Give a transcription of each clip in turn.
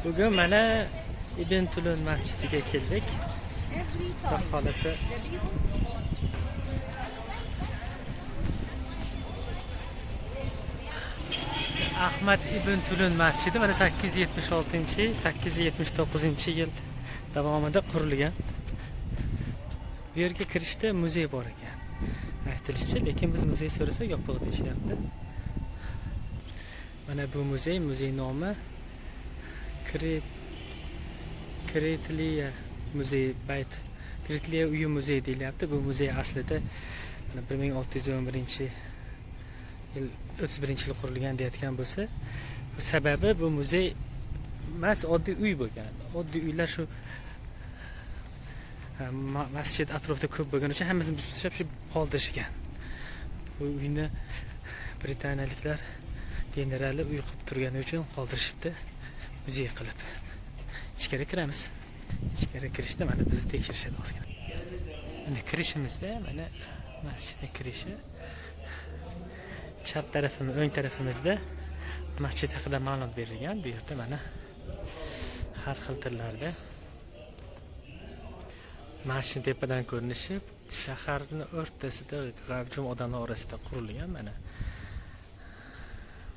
Bugun mana Ibn Tulun masjidiga keldik. Xudo xolasa Ahmad Ibn Tulun masjidi mana 876-879-yil davomida qurilgan. Bu yerga kirishda muzey bor ekan. Aytilishicha, lekin biz muzey so'rasak yopiq deyishyapti. Mana bu muzey nomi Kretliya muzey bayt. Kretliya uyi muzey deyilyapti. Bu muzey aslida 1611-yil 31-yil qurilgan deyotgan bo'lsa, sababi bu muzey emas, oddiy uy bo'lgan. Oddiy uylar shu masjid atrofida ko'p bo'lgani uchun hammasini buzib shu qoldirishgan. Bu uyni britaniyaliklar generali uy qilib turgani uchun qoldirishibdi, muzey qilib. Ichkari kiramiz. Ichkari kirishda mana bizni tekshirishadi ozgina. Mana kirishimizda mana masjidning kirishi. Chap tarafimiz, o'ng tarafimizda masjid haqida ma'lumot berilgan. Bu yerda mana har xil tillarda masjid tepadan ko'rinishi shaharning o'rtasida g'avjum odamlar orasida qurilgan. Mana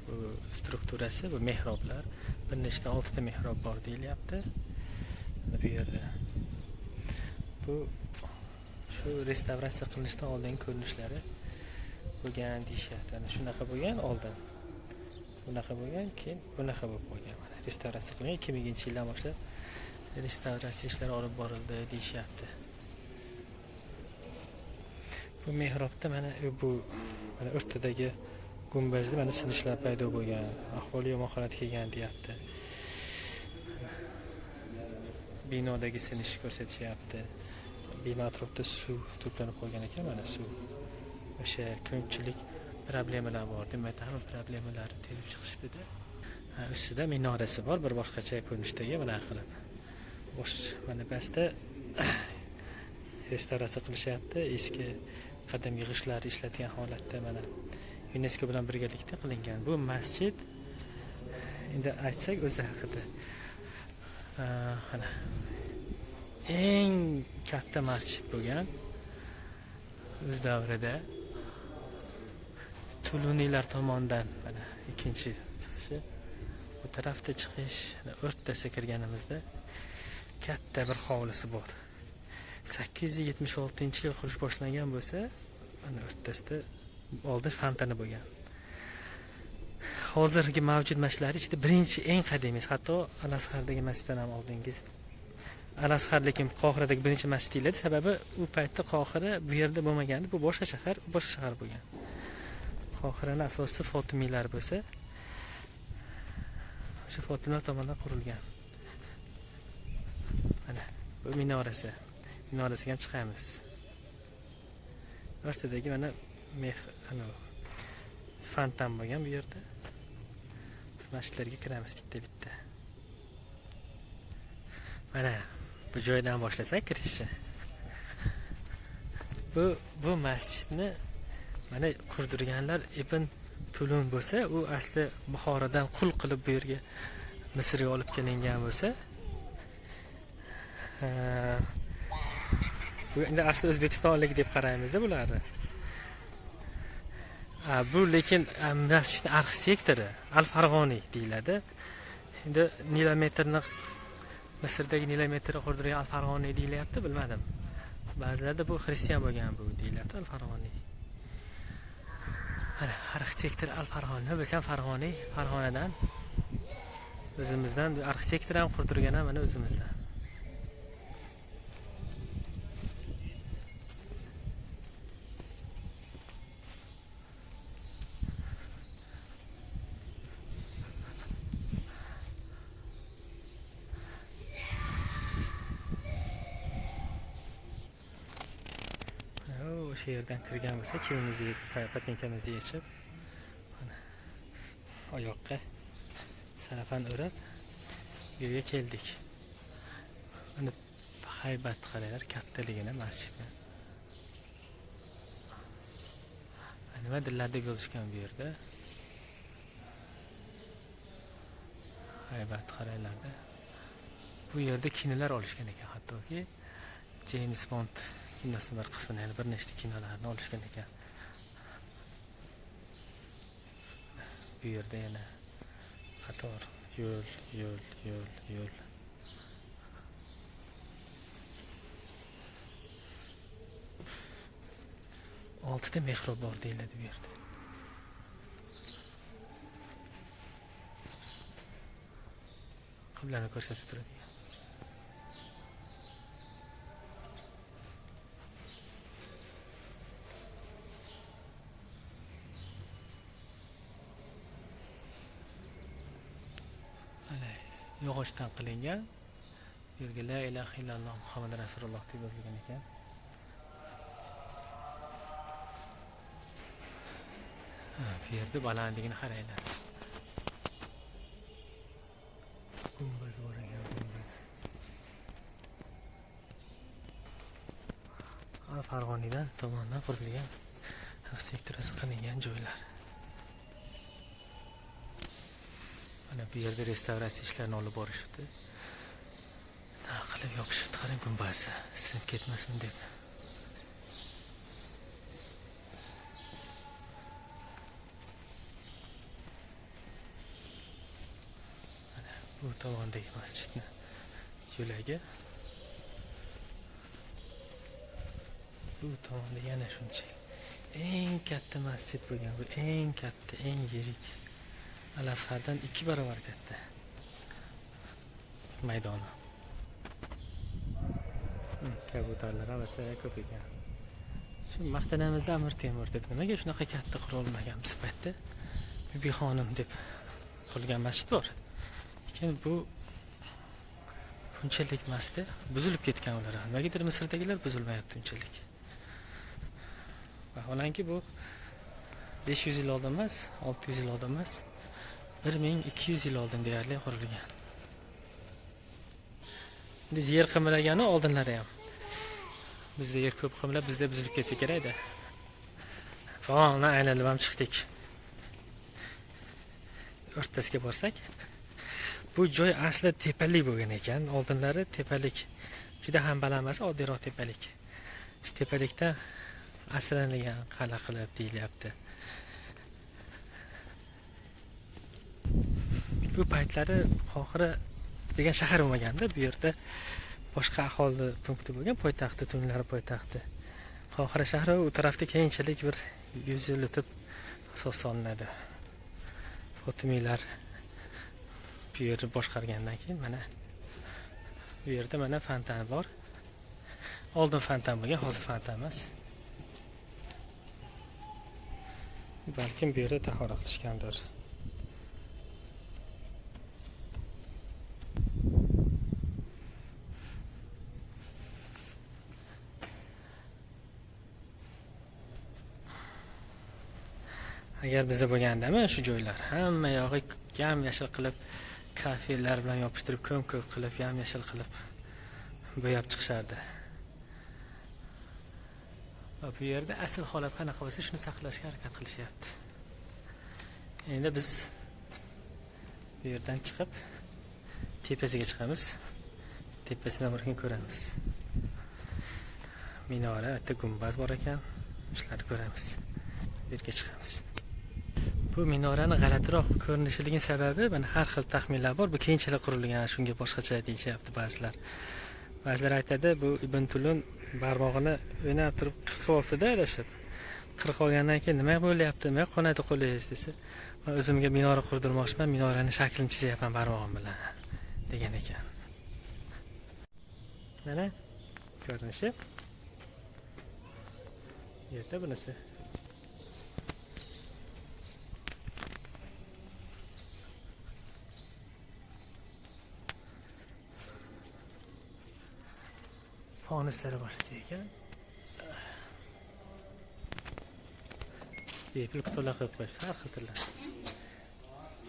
bu strukturasi, bu mehroblar, bir nechta 6 ta mehrob bor deyilyapti. Bu yerda bu shu restavratsiya qilinishdan oldingi ko'rinishlari bo'lgan deyishyapti. Ana shunaqa bo'lgan oldin. Bunaqa bo'lgan, keyin bunaqa bo'lib qolgan. Mana restavratsiya qilingan 2000-yildan boshlab restavratsiya ishlari olib borildi deyishyapti. Bu mehrobda mana bu mana o'rtadagi gumbazda mana sinishlar paydo bo'lgan, ahvoli yomon holatga kelgan deyapti. Binodagi sinish ko'rsatishyapti. Bino atrofida suv to'planib qolgan ekan, mana suv. O'sha ko'pchilik problemalar bor. Demak, hamma problemalarni terib chiqishdi-da. Ustida minorasi bor, bir boshqacha ko'rinishdagi mana qilib. Mana pastda restavratsiya qilishyapti. Eski qadimgi g'ishtlar ishlatilgan holatda mana UNESCO bilan birgalikda qilingan. Bu masjid endi aytsak o'zi haqida mana eng katta masjid bo'lgan o'z davrida Tuluniylar tomonidan mana ikkinchi chiqishi, bu tarafda chiqish, o'rtasiga kirganimizda katta bir hovlisi bor. 876-yil qurish boshlangan bo'lsa, mana o'rtasida oldin fontani bo'lgan. Hozirgi mavjud masjidlar ichida birinchi eng qadimiy, hatto Al-Azhardagi masjiddan ham oldingi. Al-Azhar lekin Qohiradagi birinchi masjid deyiladi, sababi u paytda Qohira bu yerda bo'lmagandi, bu boshqa shahar bo'lgan. Qohiraning asosi Fotimiylar bo'lsa, o'sha Fotimiylar tomonidan qurilgan. Mana bu minorasi. Minorasiga ham chiqamiz. O'rtadagi mana fontan bo'lgan bu yerda. Masjidlarga kiramiz bitta-bitta. Mana bu joydan boshlasak kirishni. Bu masjidni mana qurdirganlar Ibn Tulun bo'lsa, u asli Buxorodan qul qilib bu yerga Misrga olib kelingan bo'lsa, bu endi asli O'zbekistonlik deb qaraymiz-da bularni. Bu lekin masjidning arxitektori Al-Farg'oniy deyiladi. Endi Nilometrni Misrdagi Nilometrni qurdirgan Al-Farg'oniy deyilyapti, bilmadim. Ba'zilarda bu xristian bo'lgan bu deyilyapti, Al-Farg'oniy. Mana arxitektor Al-Farg'oniy, biz ham Farg'onadan o'zimizdan arxitektor ham qurdirgan ham mana o'zimizdan. O'sha yerdan kirgan bo'lsa, kiyimimizni, patinkamizni yechib, mana oyoqqa sarafan o'rab bu yerga keldik. Mana haybat qaranglar kattaligini masjidni. Nima dillar deb yozishgan bu yerda. Haybat qaranglarda. Bu yerda kinolar olishgan ekan, hattoki James Bond kinosini bir qismini, ya'ni bir nechta kinolarni olishgan ekan. Bu yerda yana qator yo'l. 6 ta mehrob bor deyiladi bu yerda. Qiblani ko'rsatib turadigan. Mana yog'ochdan qilingan. Bu yerga la ilaha illalloh Muhammad rasululloh deb yozilgan ekan. Bu yerda balandligini qaranglar. Gumbaz bor ekan, gumbaz. Farg'onadan tomonidan qurilgan arxitekturasi qilingan joylar. Mana bu yerda restavratsiya ishlarini olib borishibdi. Qilib yopishibdi, qarang gumbazi, sinib ketmasin deb. Bu tomondagi masjidni yo'lagi. Bu tomonda yana shuncha. Eng katta masjid bo'lgan, bu eng katta, eng yirik. Al-Azhardan 2 barobar katta maydoni. Kabutarlar avasa ko'p ekan. Shu maqtanamizda Amir Temur deb nimaga shunaqa katta qurilmagan sifatda Bibi xonim deb qurgan masjid bor. Lekin bu bunchalik emasda, buzilib ketgan ular. Nimagadir Misrdagilar buzilmayapti bunchalik. Vaholanki bu 500 yil oldin emas, 600 yil oldin emas, 1200 yil oldin deyarli qurilgan. Biz yer qimirlagani oldinlari ham. Bizda yer ko'p qimlab, bizda buzilib ketsa kerak-da. Faolni aylanib ham chiqdik. O'rtasiga borsak, bu joy asli tepalik bo'lgan ekan. Oldinlari tepalik. Juda ham baland emas, oddiyroq tepalik. Shu tepalikda asrlangan qal'a qilib deyilyapti. Bu paytlari Qohira degan shahar bo'lmaganda, bu yerda boshqa aholi punkti bo'lgan, poytaxti, tunlari poytaxti. Qohira shahri u tarafda keyinchalik bir 100 yil o'tib asos solinadi. Fotimiylar bu yerni boshqargandan keyin mana bu yerda mana fontan bor. Oldin fontan bo'lgan, hozir fontan emas. Balkim bu yerda tahorat qilishgandir. Agar bizda bo'lgandami shu joylar hamma yog'i yam-yashil qilib, kafelar bilan yopishtirib, ko'm-ko'k qilib, yam-yashil qilib bo'yab chiqishardi. Va bu yerda asl holat qanaqa bo'lsa, shuni saqlashga harakat qilishyapti. Endi biz bu yerdan chiqib tepasiga chiqamiz. Tepasidan bir kun ko'ramiz. Minora, bitta gumbaz bor ekan. Shularni ko'ramiz. Bu yerga chiqamiz. Bu minorani g'alatiroq ko'rinishligining sababi, mana har xil taxminlar bor. Bu keyinchalik qurilgan, shunga boshqacha deyishyapti ba'zilar. Ba'zilar aytadi, bu Ibn Tulun barmog'ini o'ynab turib qirqib olibdi-da, adashib. Qirqib olgandan keyin nima bo'lyapti, nima qonadi qo'lingiz desa, men o'zimga minora qurdirmoqchiman, minoraning shaklini chizyapman barmog'im bilan degan ekan. Mana ko'rinishi. Yerda bunisi. Fonuslari boshqa ekan. Bepul qutular qilib qo'yishdi, har xil tillar.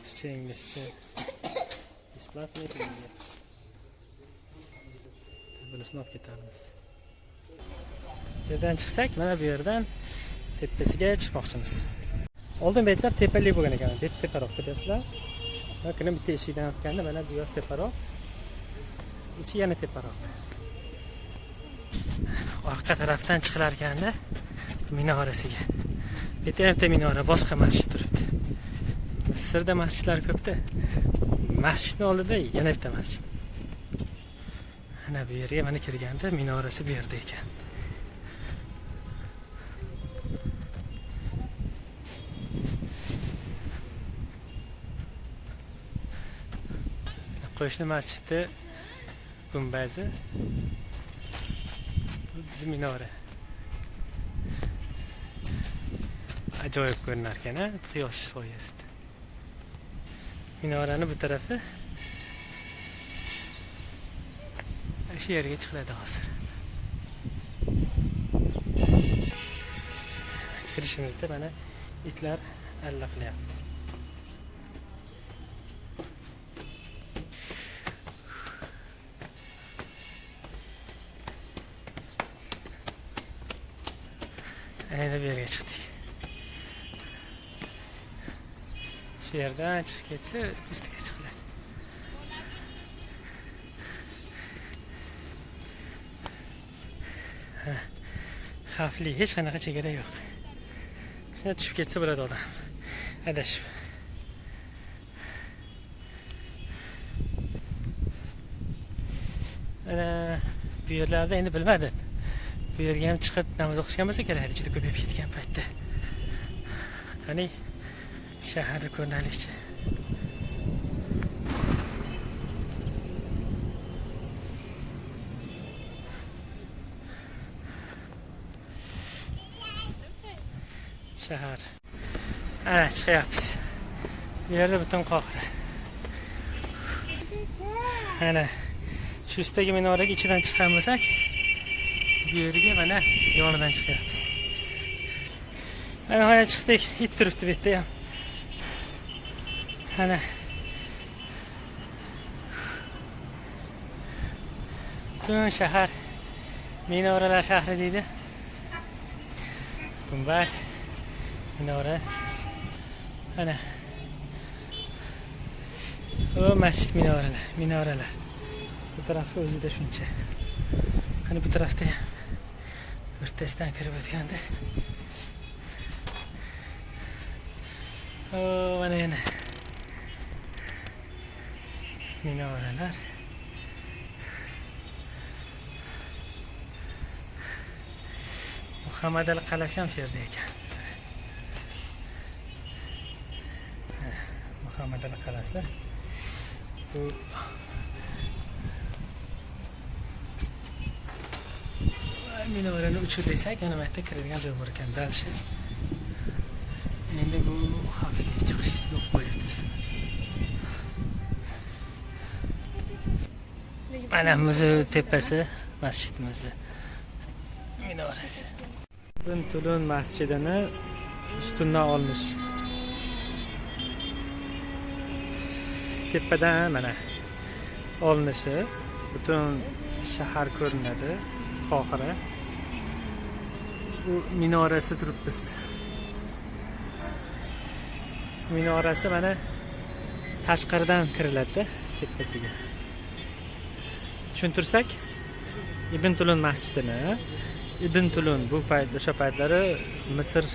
Ruscha, inglizcha. Besplatniy bo'lgan. Bunisini olib ketamiz. Bu yerdan chiqsak, mana bu yerdan tepasiga chiqmoqchimiz. Oldin betlar tepalik bo'lgan ekan. Bet teparoq ko'ryapsizlar. Bakın bitta eshikdan o'tganda mana bu yer teparoq. ichi yana teparoq. Orqa tarafdan chiqilar ekanda minorasiga. Bu yerda minora, boshqa masjid turibdi. Misrda masjidlar ko'pda. Masjidning oldida yana bitta masjid. Ana bu yerga mana kirganda minorasi bu yerda ekan. Qo'shni masjidda gumbazi, bu bizim minora. Ajoyib ko'rinar ekan, quyosh soyasida. Minorani bu tarafi shu yerga chiqiladi hozir. Kirishimizda mana itlar alla qilyapti. Endi bu yerga chiqdik. Shu yerdan chiqib ketsa, tezlikka chiqiladi. Xavfli, hech qanaqa chegara yo'q. Shuna tushib ketsa bo'ladi odam. Adashib. Ana bu yerlarda endi bilmadim. Bu yerga ham chiqib namoz o'qishgan bo'lsa kerak, juda ko'payib ketgan paytda. Qani shaharni ko'rinalikcha. Shahar. Ana chiqyapmiz. Bu yerda butun Qohira. Ana shu ustidagi minoraga ichidan chiqqan bo'lsak, bu yerga mana yonidan chiqyapmiz. Ana haya chiqdik, it turibdi bu yerda ham. Ana butun shahar minoralar shahri deydi. Gumbaz, minora. Ana o masjid minoralar. Bu tarafı o'zida shuncha. Hani bu tarafta o'rtasidan kirib o'tganda. O mana yana minoralar. Muhammad Ali qalasi ham shu yerda ekan. Muhammad Ali qalasi. Bu minorani uchur desak, yana mayta kiradigan joy bor ekan, dalshi. Endi bu xavfli chiqish yo'q qo'yibdi. Mana muzu tepasi, masjidimiz minorasi. Ibn Tulun masjidini ustundan olinish. Tepadan mana olinishi, butun shahar ko'rinadi, Qohira. Bu minorasi turibmiz. Minorasi mana tashqaridan kiriladi tepasiga. Tushuntirsak, Ibn Tulun masjidini, Ibn Tulun bu payt o'sha paytlari Misr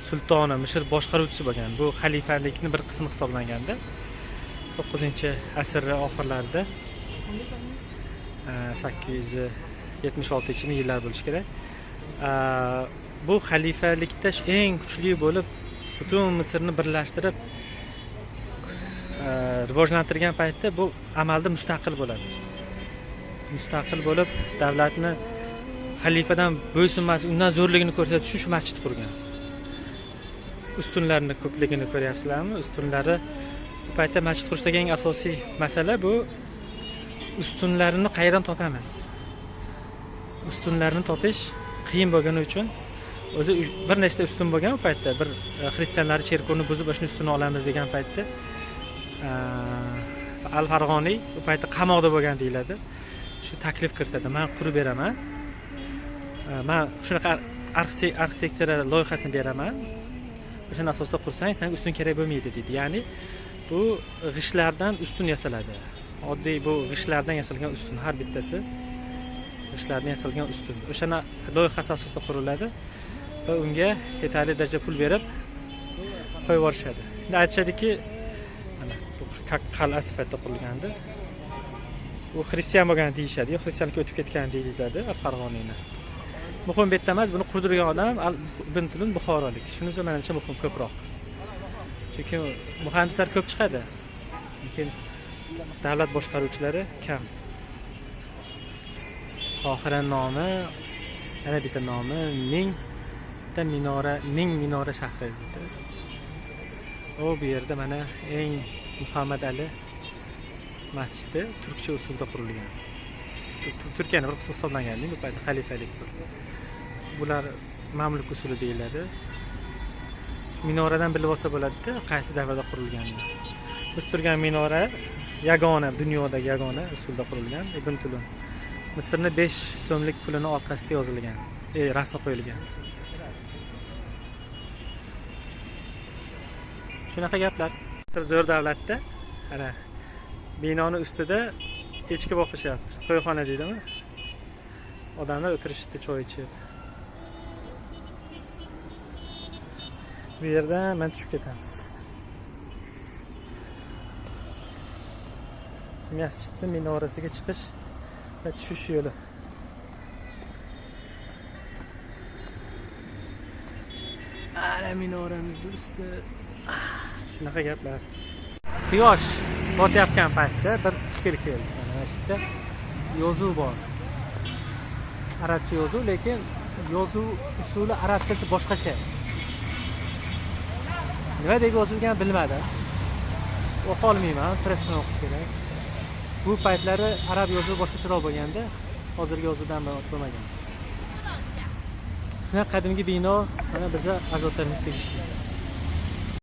sultoni, Misr boshqaruvchisi bo'lgan. Bu xalifalikning bir qismi hisoblanganda 9-asr oxirlarida 876-yillar bo'lishi kerak. Bu xalifalikda eng kuchli bo'lib, butun Misrni birlashtirib rivojlantirgan paytda bu amalda mustaqil bo'ladi. Mustaqil bo'lib, davlatni xalifadan bo'ysunmaslik, undan zo'rligini ko'rsatish uchun shu masjid qurgan. Ustunlarni ko'pligini ko'ryapsizlarmi? Ustunlari bu paytda masjid qurishdagi eng asosiy masala bu ustunlarni qayerdan topamiz? Ustunlarni topish qiyin bo'lgani uchun o'zi bir nechta ustun bo'lgan u paytda, bir xristianlar cherkovni buzib o'shni ustuni olamiz degan paytda Al-Farg'oniy u paytda qamoqda bo'lgan deyiladi. Shu taklif kiritadi, men qurib beraman. Men shunaqa arxitektura loyihasini beraman. O'sha asosida qursang, senga ustun kerak bo'lmaydi deydi. Ya'ni bu g'ishtlardan ustun yasaladi. oddiy bu g'ishtlardan yasalgan ustun, har bittasi g'ishtlardan yasalgan ustun. O'shani loyihasi asosida quriladi va unga yetarli darajada pul berib qo'yib yuborishadi. Endi aytishadiki, mana bu qal'a sifatida qurilgandi. Bu xristian bo'lgan deyishadi, yo xristianlikka o'tib ketgan deyiladi Farg'onani. Muhim bu yerda emas, buni qurdirgan odam Ibn Tulun buxorolik. Shuning uchun menimcha muhim ko'proq. Chunki muhandislar ko'p chiqadi, lekin davlat boshqaruvchilari kam. Tohira nomi, yana bitta nomi Ning minora shahri. Bu yerda mana eng Muhammad Ali masjidi turkcha usulda qurilgan. Turkiyani bir qismi hisoblangan, bu paytda xalifalik. Bular mamluk usuli deyiladi. Minoradan bilib olsa bo'ladi-da, qaysi davrda qurilganini. Biz turgan minora yagona, dunyodagi yagona usulda qurilgan. Ibn Tulun. Misrni 5 so'mlik pulini orqasida yozilgan, rasmi qo'yilgan. Shunaqa gaplar. Misr zo'r davlatda, ana binoning ustida echki boqishyapti. Qo'yxona deydimi? Odamlar o'tirishibdi choy ichib. Bu yerdan men tushib ketamiz. Masjidning minorasiga chiqish va tushish yo'li. Ana minoramiz usti. Shunaqa gaplar. Quyosh botayotgan paytda bir fikr keldi. Mana shu yerda yozuv bor. Arabcha yozuv, lekin yozuv usuli arabchasi boshqacha. Nima deb yozilgan bilmadim. O'qi olmayman, pressni o'qish kerak. Bu paytlari arab yozuvi boshqacharoq bo'lganda, hozirgi yozuvdan bo'lmagan. Shuna qadimgi bino mana biza ajdodlarimiz tegishli.